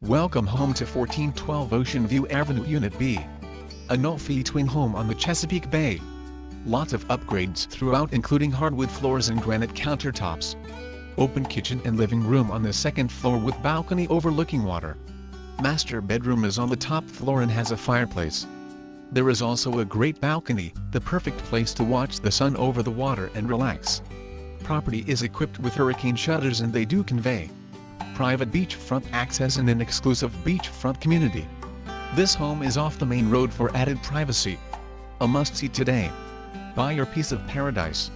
Welcome home to 1412 Ocean View Avenue Unit B. A no-fee twin home on the Chesapeake Bay. Lots of upgrades throughout, including hardwood floors and granite countertops. Open kitchen and living room on the second floor with balcony overlooking water. Master bedroom is on the top floor and has a fireplace. There is also a great balcony, the perfect place to watch the sun over the water and relax. Property is equipped with hurricane shutters and they do convey private beachfront access and an exclusive beachfront community. This home is off the main road for added privacy. A must-see today. Buy your piece of paradise.